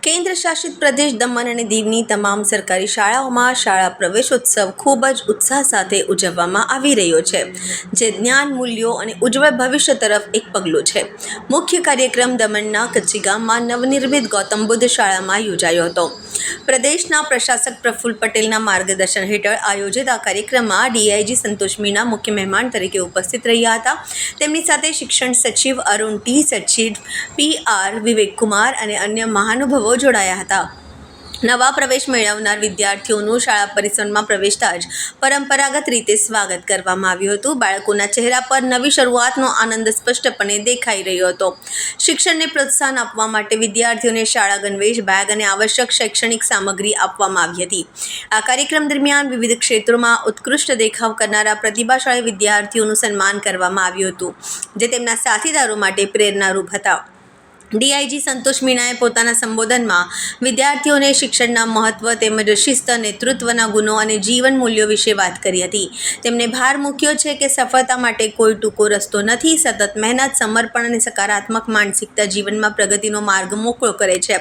કેન્દ્ર શાસિત પ્રદેશ દમણ અને દીવની તમામ સરકારી શાળાઓમાં શાળા પ્રવેશોત્સવ ખૂબ જ ઉત્સાહ સાથે ઉજવવામાં આવી રહ્યો છે, જે જ્ઞાન મૂલ્યો અને ઉજ્જવળ ભવિષ્ય તરફ એક પગલું છે. મુખ્ય કાર્યક્રમ દમણના કચ્છી ગામમાં નવનિર્મિત ગૌતમ બુદ્ધ શાળામાં યોજાયો હતો. પ્રદેશના પ્રશાસક પ્રફુલ્લ પટેલના માર્ગદર્શન હેઠળ આયોજિત આ કાર્યક્રમમાં ડીઆઈજી સંતોષ મીણા મુખ્ય મહેમાન તરીકે ઉપસ્થિત રહ્યા હતા. તેમની સાથે શિક્ષણ સચિવ અરુણ ટી, સચિવ PR વિવેકકુમાર અને અન્ય મહાનુભાવો જોડાયા હતા. નવા પ્રવેશ મેળવનાર વિદ્યાર્થીઓનું શાળા પરિસરમાં પ્રવેશતા જ પરંપરાગત રીતે સ્વાગત કરવામાં આવ્યું હતું. બાળકોના ચહેરા પર નવી શરૂઆતનો આનંદ સ્પષ્ટપણે દેખાઈ રહ્યો હતો. શિક્ષણને પ્રોત્સાહન આપવા માટે વિદ્યાર્થીઓને શાળા ગણવેશ, બેગ અને આવશ્યક શૈક્ષણિક સામગ્રી આપવામાં આવી હતી. આ કાર્યક્રમ દરમિયાન વિવિધ ક્ષેત્રોમાં ઉત્કૃષ્ટ દેખાવ કરનારા પ્રતિભાશાળી વિદ્યાર્થીઓનું સન્માન કરવામાં આવ્યું હતું, જે તેમના સાથીદારો માટે પ્રેરણારૂપ હતા. ડીઆઈજી સંતોષ મીણાએ પોતાના સંબોધનમાં વિદ્યાર્થીઓને શિક્ષણના મહત્વ તેમજ શિસ્ત, નેતૃત્વના ગુણો અને જીવન મૂલ્યો વિશે વાત કરી હતી. તેમણે ભાર મૂક્યો છે કે સફળતા માટે કોઈ ટૂંકો રસ્તો નથી. સતત મહેનત, સમર્પણ અને સકારાત્મક માનસિકતા જીવનમાં પ્રગતિનો માર્ગ મોકળો કરે છે.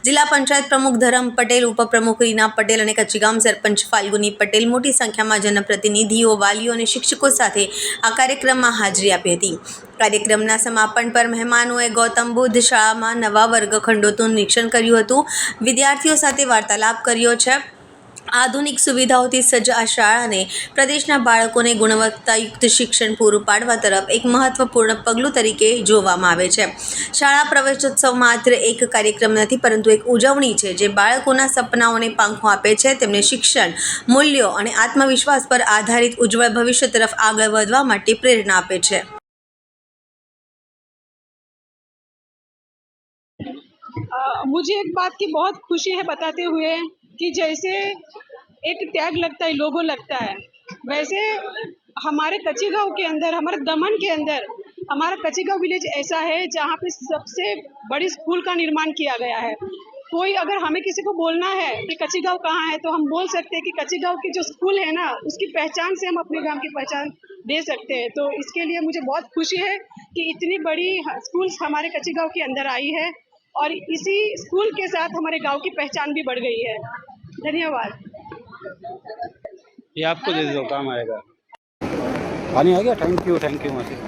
જિલ્લા પંચાયત પ્રમુખ ધરમ પટેલ, ઉપપ્રમુખ રીના પટેલ અને કચ્છીગામ સરપંચ ફાલ્ગુની પટેલ મોટી સંખ્યામાં જનપ્રતિનિધિઓ, વાલીઓ અને શિક્ષકો સાથે આ કાર્યક્રમમાં હાજરી આપી હતી. કાર્યક્રમના સમાપન પર મહેમાનોએ ગૌતમ બુદ્ધ શાળામાં નવા વર્ગખંડોનું નિરીક્ષણ કર્યું હતું, વિદ્યાર્થીઓ સાથે વાર્તાલાપ કર્યો છે. આધુનિક સુવિધાઓથી સજ્જ આ શાળાને પ્રદેશના બાળકોને ગુણવત્તાયુક્ત શિક્ષણ પૂરું પાડવા તરફ એક મહત્વપૂર્ણ પગલું તરીકે જોવામાં આવે છે. શાળા પ્રવેશોત્સવ માત્ર એક કાર્યક્રમ નથી, પરંતુ એક ઉજવણી છે જે બાળકોના સપનાઓને પાંખો આપે છે, તેમને શિક્ષણ, મૂલ્યો અને આત્મવિશ્વાસ પર આધારિત ઉજ્જવળ ભવિષ્ય તરફ આગળ વધવા માટે પ્રેરણા આપે છે. मुझे एक बात की बहुत खुशी है बताते हुए कि जैसे एक टैग लगता है, लोगो लगता है, वैसे हमारे कच्ची गांव के अंदर, हमारे दमन के अंदर हमारा कच्ची गांव विलेज ऐसा है जहाँ पे सबसे बड़ी स्कूल का निर्माण किया गया है. कोई अगर हमें किसी को बोलना है कि कच्ची गांव कहाँ है, तो हम बोल सकते हैं कि कच्ची गांव की जो स्कूल है ना, उसकी पहचान से हम अपने गांव की पहचान दे सकते हैं. तो इसके लिए मुझे बहुत खुशी है कि इतनी बड़ी स्कूल हमारे कच्ची गांव के अंदर आई है और इसी स्कूल के साथ हमारे गांव की पहचान भी बढ़ गई है. धन्यवाद. ये आपको दे दो, काम आएगा. पानी आ गया. थैंक यू मासी.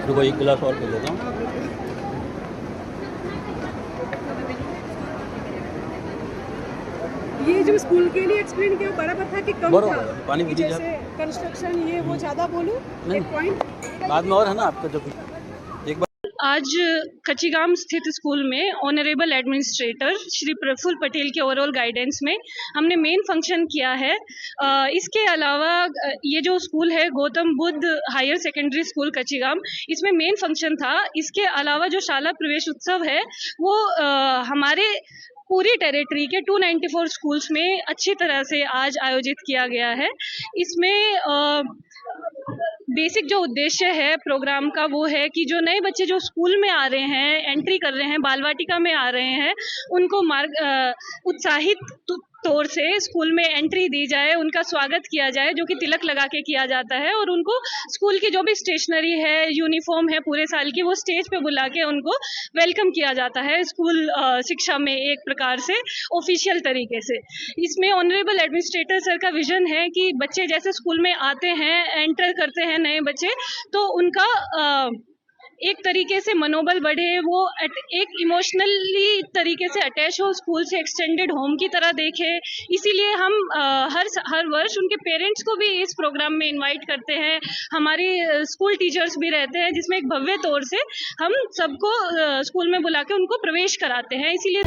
रुको, एक गिलास और पी लेता हूँ. ये जो स्कूल के लिए एक्सप्लेन किया बराबर था कि कम बराबर था? पानी कि पी जैसे कंस्ट्रक्शन ये वो ज़्यादा बोलूं नहीं। एक पॉइंट बाद में और है ना आपका जब एक बार. आज कच्चीगाम स्थित स्कूल में ऑनरेबल एडमिनिस्ट्रेटर श्री प्रफुल्ल पटेल के ओवरऑल गाइडेंस में हमने मेन फंक्शन किया है. इसके अलावा ये जो स्कूल है Gautam Buddha higher secondary school Kachchigam, इसमें मेन फंक्शन था. इसके अलावा जो शाला प्रवेश उत्सव है वो हमारे पूरी टेरिटरी के 294 स्कूल्स में अच्छी तरह से आज आयोजित किया गया है. इसमें बेसिक जो उद्देश्य है प्रोग्राम का वो है कि जो नए बच्चे जो स्कूल में आ रहे हैं, एंट्री कर रहे हैं, बाल वाटिका में आ रहे हैं, उनको उत्साहित तौर से स्कूल में एंट्री दी जाए, उनका स्वागत किया जाए, जो कि तिलक लगा के किया जाता है, और उनको स्कूल की जो भी स्टेशनरी है, यूनिफॉर्म है पूरे साल की, वो स्टेज पे बुला के उनको वेलकम किया जाता है स्कूल शिक्षा में एक प्रकार से ऑफिशियल तरीके से. इसमें ऑनरेबल एडमिनिस्ट्रेटर सर का विजन है कि बच्चे जैसे स्कूल में आते हैं, एंटर करते हैं नए बच्चे, तो उनका एक तरीके से मनोबल बढ़े, वो एक इमोशनली तरीके से अटैच हो स्कूल से, एक्सटेंडेड होम की तरह देखे. इसीलिए हम हर वर्ष उनके पेरेंट्स को भी इस प्रोग्राम में इनवाइट करते हैं. हमारी स्कूल टीचर्स भी रहते हैं, जिसमें एक भव्य तौर से हम सबको स्कूल में बुला के उनको प्रवेश कराते हैं. इसीलिए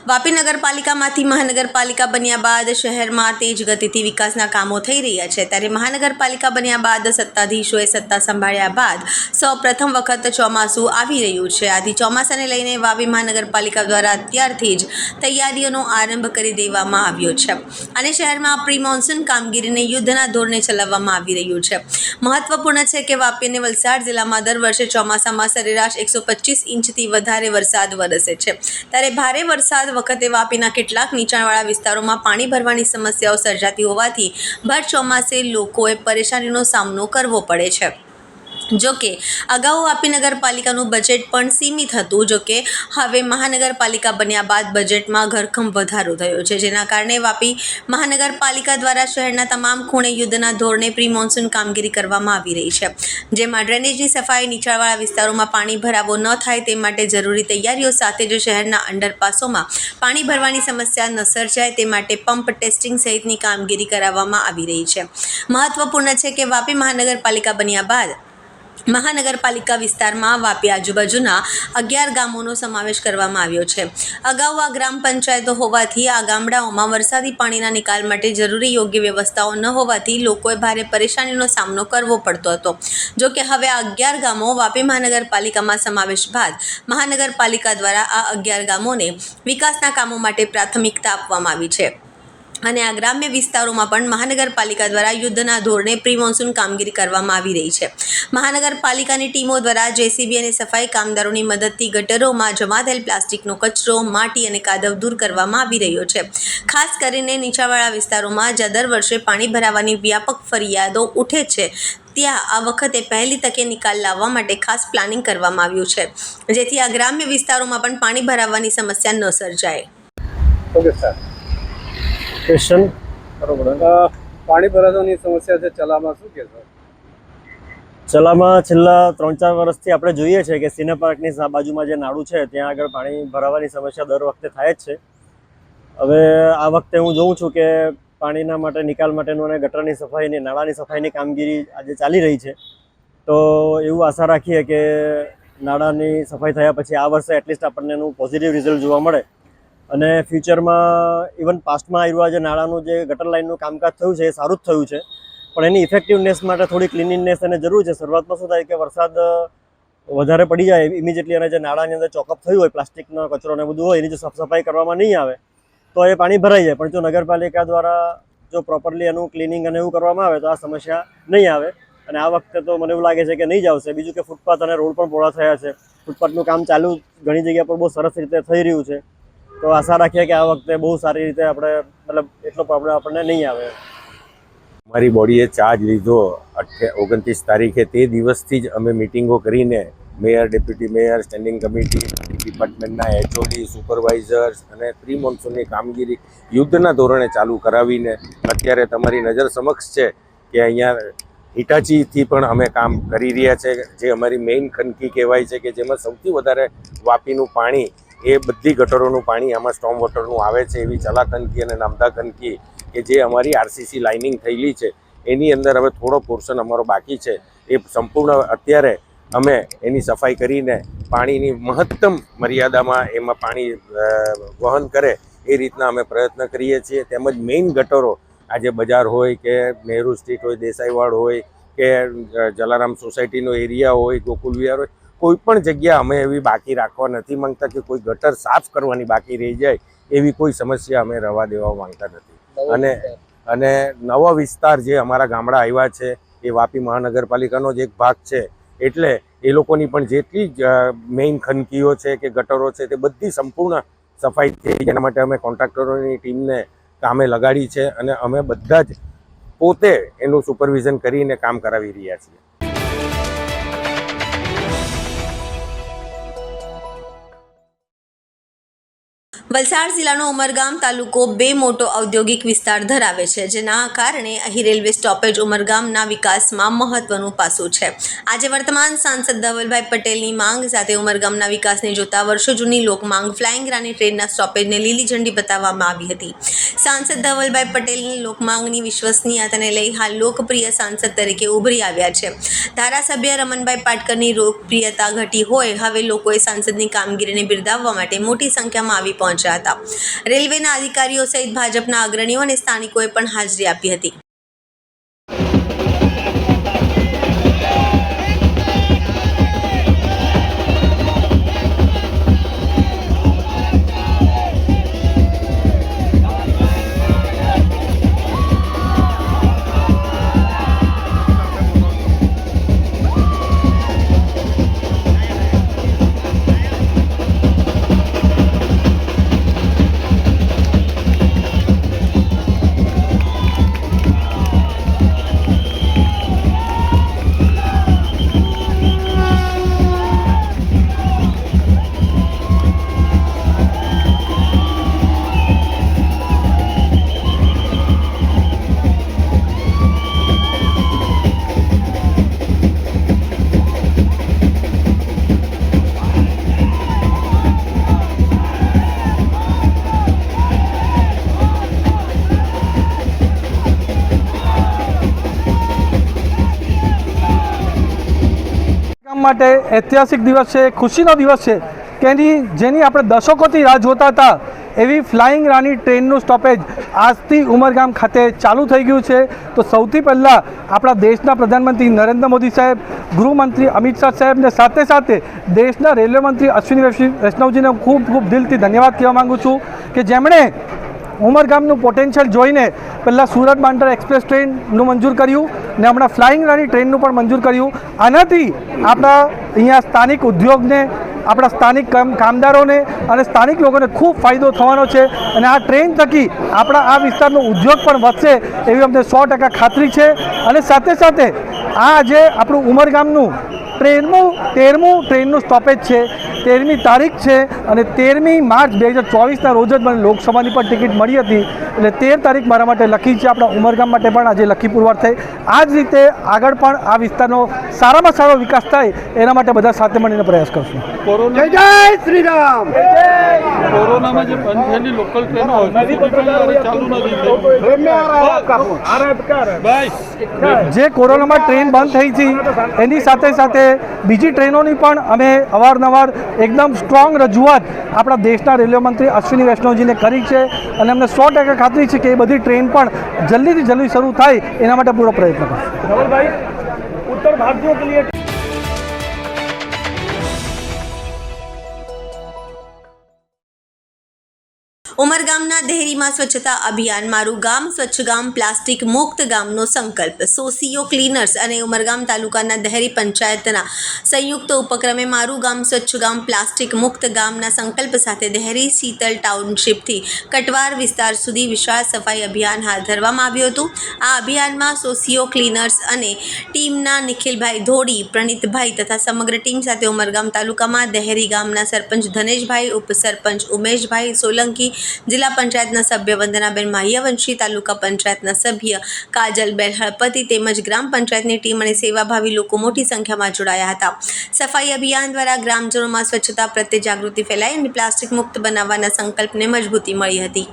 વાપી નગરપાલિકામાંથી મહાનગરપાલિકા બન્યા બાદ શહેરમાં તેજ ગતિથી વિકાસના કામો થઈ રહ્યા છે, ત્યારે મહાનગરપાલિકા બન્યા બાદ સત્તાધીશોએ સત્તા સંભાળ્યા બાદ સૌ પ્રથમ વખત ચોમાસું આવી રહ્યું છે. આથી ચોમાસાને લઈને વાપી મહાનગરપાલિકા દ્વારા અત્યારથી જ તૈયારીઓનો આરંભ કરી દેવામાં આવ્યો છે અને શહેરમાં પ્રી મોન્સૂન કામગીરીને યુદ્ધના ધોરણે ચલાવવામાં આવી રહ્યું છે. મહત્વપૂર્ણ છે કે વાપી અને વલસાડ જિલ્લામાં દર વર્ષે ચોમાસામાં સરેરાશ 125 ઇંચથી વધારે વરસાદ વરસે છે, ત્યારે ભારે વરસાદ વરસાદ વખતે વાપીના કેટલાક નીચાણવાળા વિસ્તારોમાં પાણી ભરવાની સમસ્યાઓ સર્જાતી હોવાથી ભર ચોમાસે લોકોએ પરેશાનીનો સામનો કરવો પડે છે. જોકે અગાઉ વાપી નગરપાલિકાનું બજેટ પણ સીમિત હતું. જોકે હવે મહાનગરપાલિકા બન્યા બાદ બજેટમાં ઘરખમ વધારો થયો છે, જેના કારણે વાપી મહાનગરપાલિકા દ્વારા શહેરના તમામ ખૂણે યુદ્ધના ધોરણે પ્રી મોન્સૂન કામગીરી કરવામાં આવી રહી છે, જેમાં ડ્રેનેજની સફાઈ, નીચાણવાળા વિસ્તારોમાં પાણી ભરાવો ન થાય તે માટે જરૂરી તૈયારીઓ સાથે જ શહેરના અંડરપાસોમાં પાણી ભરવાની સમસ્યા ન સર્જાય તે માટે પંપ ટેસ્ટિંગ સહિતની કામગીરી કરાવવામાં આવી રહી છે. મહત્વપૂર્ણ છે કે વાપી મહાનગરપાલિકા બન્યા બાદ મહાનગરપાલિકા વિસ્તારમાં વાપી આજુબાજુના 11 ગામોનો સમાવેશ કરવામાં આવ્યો છે. અગાઉ આ ગ્રામ પંચાયતો હોવાથી આ ગામડાઓમાં વરસાદી પાણીના નિકાલ માટે જરૂરી યોગ્ય વ્યવસ્થાઓ ન હોવાથી લોકોએ ભારે પરેશાનીનો સામનો કરવો પડતો હતો. જોકે હવે આ 11 ગામો વાપી મહાનગરપાલિકામાં સમાવેશ બાદ મહાનગરપાલિકા દ્વારા આ 11 ગામોને વિકાસના કામો માટે પ્રાથમિકતા આપવામાં આવી છે અને આ ગ્રામ્ય વિસ્તારોમાં પણ મહાનગરપાલિકા દ્વારા યુદ્ધના ધોરણે પ્રી મોન્સૂન કામગીરી કરવામાં આવી રહી છે. મહાનગરપાલિકાની ટીમો દ્વારા જેસીબી અને સફાઈ કામદારોની મદદથી ગટરોમાં જમા થયેલ પ્લાસ્ટિકનો કચરો, માટી અને કાદવ દૂર કરવામાં આવી રહ્યો છે. ખાસ કરીને નીચાણવાળા વિસ્તારોમાં જ્યાં દર વર્ષે પાણી ભરાવાની વ્યાપક ફરિયાદો ઉઠે છે, ત્યાં આ વખતે પહેલી તકે નિકાલ લાવવા માટે ખાસ પ્લાનિંગ કરવામાં આવ્યું છે, જેથી આ ગ્રામ્ય વિસ્તારોમાં પણ પાણી ભરાવાની સમસ્યા ન સર્જાય. Okay sir. ક્વેશ્ચન બરોબર. પાણી ભરાવાની સમસ્યા છે ચલામાં, શું કહેશો? ચલામાં છેલ્લા 3-4 વર્ષથી આપણે જોઈએ છે કે સિને પાર્કની બાજુમાં જે નાળું છે ત્યાં આગળ પાણી ભરાવાની સમસ્યા દર વખતે થાય જ છે. હવે આ વખતે હું જોઉં છું કે પાણીના માટે નિકાલ માટેનું અને ગટરની સફાઈની, નાળાની સફાઈની કામગીરી આજે ચાલી રહી છે. તો એવું આશા રાખીએ કે નાળાની સફાઈ થયા પછી આ વર્ષે એટલીસ્ટ આપણને એનું પોઝિટિવ રિઝલ્ટ જોવા મળે અને ફ્યુચરમાં ઇવન પાસ્ટમાં આવ્યું જે નાળાનું જે ગટર લાઇનનું કામકાજ થયું છે એ સારું જ થયું છે, પણ એની ઇફેક્ટિવનેસ માટે થોડી ક્લિનિંગનેસ અને જરૂર છે. શરૂઆતમાં શું થાય કે વરસાદ વધારે પડી જાય ઇમિડિયેટલી અને જે નાળાની અંદર ચોકઅપ થયું હોય, પ્લાસ્ટિકનો કચરો ને બધું હોય, એની જો સાફ સફાઈ કરવામાં નહીં આવે તો એ પાણી ભરાઈ જાય. પણ જો નગરપાલિકા દ્વારા જો પ્રોપરલી એનું ક્લિનિંગ અને એવું કરવામાં આવે તો આ સમસ્યા નહીં આવે અને આ વખતે તો મને એવું લાગે છે કે નહીં જ આવશે. બીજું કે ફૂટપાથ અને રોડ પણ પહોળા થયા છે. ફૂટપાથનું કામ ચાલુ ઘણી જગ્યા પર બહુ સરસ રીતે થઈ રહ્યું છે. તો આશા રાખીએ કે આ વખતે બહુ સારી રીતે આપણે મતલબ એટલો પ્રોબ્લેમ આપણને નહીં આવે. અમારી બોડીએ ચાર્જ લીધો 29 તારીખે, તે દિવસથી જ અમે મિટિંગો કરીને mayor, deputy mayor, standing committee, ડિપાર્ટમેન્ટના HOD, સુપરવાઇઝર્સ અને પ્રી મોન્સૂનની કામગીરી યુદ્ધના ધોરણે ચાલુ કરાવીને અત્યારે તમારી નજર સમક્ષ છે કે અહીંયા હિટાચીથી પણ અમે કામ કરી રહ્યા છે, જે અમારી મેઇન ખનકી કહેવાય છે કે જેમાં સૌથી વધારે વાપીનું પાણી, એ બધી ગટરોનું પાણી આમાં સ્ટોમ વોટરનું આવે છે. એવી ચલા ખનકી અને નામદા ખનકી કે જે અમારી RCC લાઇનિંગ થયેલી છે એની અંદર હવે થોડો પોર્શન અમારો બાકી છે. એ સંપૂર્ણ અત્યારે અમે એની સફાઈ કરીને પાણીની મહત્તમ મર્યાદામાં એમાં પાણી વહન કરે એ રીતના અમે પ્રયત્ન કરીએ છીએ. તેમજ મેઇન ગટરો, આજે બજાર હોય કે નહેરુ સ્ટ્રીટ હોય, દેસાઈવાડ હોય કે જલારામ સોસાયટીનો એરિયા હોય, ગોકુલ વિહાર હોય, કોઈ પણ જગ્યા અમે એવી બાકી રાખવા નથી માંગતા કે કોઈ ગટર સાફ કરવાની બાકી રહી જાય એવી કોઈ સમસ્યા અમે રહેવા દેવા માંગતા નથી. અને નવો વિસ્તાર જે અમારા ગામડા આવ્યા છે એ વાપી મહાનગરપાલિકાનો જ એક ભાગ છે, એટલે એ લોકોની પણ જેટલી મેઇન ખનકીઓ છે કે ગટરો છે તે બધી સંપૂર્ણ સફાઈ થઈ. એના માટે અમે કોન્ટ્રાક્ટરોની ટીમને કામે લગાડી છે અને અમે બધા જ પોતે એનું સુપરવિઝન કરીને કામ કરાવી રહ્યા છીએ. વલસાડ જિલ્લાનો ઉમરગામ તાલુકો 2 મોટો ઔદ્યોગિક વિસ્તાર ધરાવે છે, જેના કારણે અહીં રેલવે સ્ટોપેજ ઉમરગામના વિકાસમાં મહત્વનું પાસું છે. આજે વર્તમાન સાંસદ ધવલભાઈ પટેલની માંગ સાથે ઉમરગામના વિકાસને જોતા વર્ષો જૂની લોકમાંગ ફ્લાઇંગ રાની ટ્રેનના સ્ટોપેજને લીલી ઝંડી બતાવવામાં આવી હતી. સાંસદ ધવલભાઈ પટેલની લોકમાંગની વિશ્વસનીયતાને લઈ હાલ લોકપ્રિય સાંસદ તરીકે ઉભરી આવ્યા છે. ધારાસભ્ય રમણભાઈ પાટકરની લોકપ્રિયતા ઘટી હોય, હવે લોકોએ સાંસદની કામગીરીને બિરદાવવા માટે મોટી સંખ્યામાં આવી પહોંચ્યા હતા. રેલવેના અધિકારીઓ સહિત ભાજપના અગ્રણીઓ અને સ્થાનિકોએ પણ હાજરી આપી હતી. માટે ઐતિહાસિક દિવસ છે, ખુશીનો દિવસ છે કે જેની આપણે દશકોથી રાહ જોતા હતા એવી ફ્લાઇંગ રાની ટ્રેનનું સ્ટોપેજ આજથી ઉમરગામ ખાતે ચાલુ થઈ ગયું છે। તો સૌથી પહેલાં આપણા દેશના પ્રધાનમંત્રી નરેન્દ્ર મોદી સાહેબ, ગૃહમંત્રી અમિત શાહ સાહેબને સાથે સાથે દેશના રેલવે મંત્રી અશ્વિની વૈષ્ણવજીને ખૂબ ખૂબ દિલથી ધન્યવાદ કહેવા માગું છું કે જેમણે ઉમરગામનું પોટેન્શિયલ જોઈને પહેલાં સુરત બાંદ્રા એક્સપ્રેસ ટ્રેનનું મંજૂર કર્યું ને હમણાં ફ્લાઇંગ રાની ટ્રેનનું પણ મંજૂર કર્યું। આનાથી આપણા અહીંયા સ્થાનિક ઉદ્યોગને, આપણા સ્થાનિક કામદારોને અને સ્થાનિક લોકોને ખૂબ ફાયદો થવાનો છે અને આ ટ્રેન થકી આપણા આ વિસ્તારનો ઉદ્યોગ પણ વધશે એવી અમને 100% ખાતરી છે। અને સાથે સાથે આ જે આપણું ઉમરગામનું 13મું ટ્રેનનું સ્ટોપેજ છે, 13મી તારીખ છે અને 13મી માર્ચ 2024ના રોજ જ મને લોકસભાની પણ ટિકિટ મળી હતી એટલે 13 તારીખ મારા માટે લકી છે, આપણા ઉમરગામ માટે પણ આજે લકી પુરવાર થઈ। આ જ રીતે આગળ પણ આ વિસ્તારનો સારામાં સારો વિકાસ થાય એના માટે બધા સાથે મળીને પ્રયાસ કરશું। જય શ્રી રામ। કોરોનામાં જે બંધ થયેલી લોકલ ટ્રેનો ચાલુ નથી જે કોરોનામાં ટ્રેન બંધ થઈ હતી એની સાથે સાથે બીજી ટ્રેનોની પણ અમે અવારનવાર એકદમ સ્ટ્રોંગ રજૂઆત આપણા દેશના રેલવે મંત્રી અશ્વિની વૈષ્ણવજીને કરી છે અને અમને 100% ખાતરી છે કે એ બધી ટ્રેન પણ જલ્દીથી જલ્દી શરૂ થાય એના માટે પૂરો પ્રયત્ન કરશું। ઉત્તર ભારતીયો કે લીએ ઉમરગામના દેહરીમાં સ્વચ્છતા અભિયાન મારું ગામ સ્વચ્છ ગામ પ્લાસ્ટિક મુક્ત ગામનો સંકલ્પ સોસીઓ ક્લીનર્સ અને ઉમરગામ તાલુકાના દેહરી પંચાયતના સંયુક્ત ઉપક્રમે મારું ગામ સ્વચ્છ ગામ પ્લાસ્ટિક મુક્ત ગામના સંકલ્પ સાથે દેહરી શીતલ ટાઉનશીપથી કટવાર વિસ્તાર સુધી વિશાળ સફાઈ અભિયાન હાથ ધરવામાં આવ્યું હતું। આ અભિયાનમાં સોસીઓ ક્લીનર્સ અને ટીમના નિખિલભાઈ ધોડી, પ્રણીતભાઈ તથા સમગ્ર ટીમ સાથે ઉમરગામ તાલુકામાં દેહરી ગામના સરપંચ ધનેશભાઈ, ઉપસરપંચ ઉમેશભાઈ સોલંકી, જિલ્લા પંચાયતના સભ્ય વંદનાબેન માહ્યવંશી, તાલુકા પંચાયતના સભ્ય કાજલબેન હળપતિ તેમજ ગ્રામ પંચાયતની ટીમ અને સેવાભાવી લોકો મોટી સંખ્યામાં જોડાયા હતા। સફાઈ અભિયાન દ્વારા ગ્રામજનોમાં સ્વચ્છતા પ્રત્યે જાગૃતિ ફેલાઈ અને પ્લાસ્ટિક મુક્ત બનાવવાના સંકલ્પને મજબૂતી મળી હતી।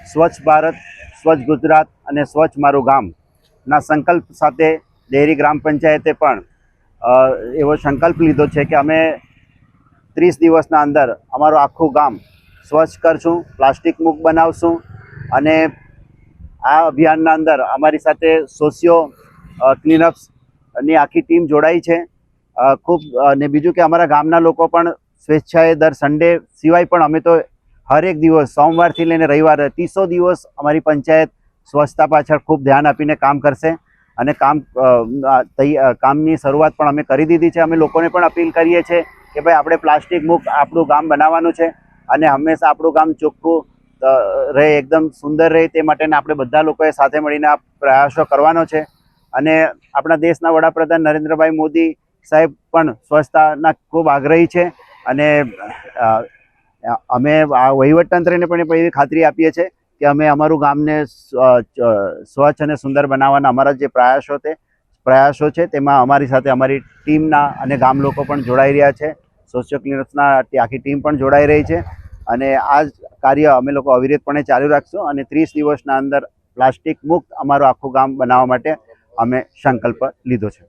સ્વચ્છ ભારત, સ્વચ્છ ગુજરાત અને સ્વચ્છ મારું ગામના સંકલ્પ સાથે દેહરી ગ્રામ પંચાયતે પણ એવો સંકલ્પ લીધો છે કે અમે 30 દિવસના અંદર અમારું આખું ગામ સ્વચ્છ કરશું, પ્લાસ્ટિક મુક્ત બનાવશું અને આ અભિયાનના અંદર અમારી સાથે સોશિયો ક્લીનઅપ્સની આખી ટીમ જોડાઈ છે ખૂબ। અને બીજું કે અમારા ગામના લોકો પણ સ્વેચ્છાએ દર સન્ડે સિવાય પણ અમે તો હર એક દિવસ સોમવારથી લઈને રવિવાર 300 દિવસ અમારી પંચાયત સ્વચ્છતા પાછળ ખૂબ ધ્યાન આપીને કામ કરશે અને કામની શરૂઆત પણ અમે કરી દીધી છે। અમે લોકોને પણ અપીલ કરીએ છીએ કે ભાઈ આપણે પ્લાસ્ટિક મુક્ત આપણું ગામ બનાવવાનું છે અને હંમેશા આપણું ગામ ચોખ્ખું રહે, એકદમ સુંદર રહે તે માટેના આપણે બધા લોકોએ સાથે મળીને આ પ્રયાસો કરવાનો છે। અને આપણા દેશના વડાપ્રધાન નરેન્દ્રભાઈ મોદી સાહેબ પણ સ્વચ્છતાના ખૂબ આગ્રહી છે અને અમે આ વહીવટતંત્રને પણ એવી ખાતરી આપીએ છીએ કે અમે અમારું ગામને સ્વચ્છ અને સુંદર બનાવવાના અમારા જે પ્રયાસો છે તેમાં અમારી સાથે અમારી ટીમના અને ગામ લોકો પણ જોડાઈ રહ્યા છે। સોશિયો ક્લીનર્સના આખી ટીમ પણ જોડાઈ રહી છે અને આ જ કાર્ય અમે લોકો અવિરતપણે ચાલુ રાખશું અને 30 દિવસના અંદર પ્લાસ્ટિક મુક્ત અમારું આખું ગામ બનાવવા માટે અમે સંકલ્પ લીધો છે।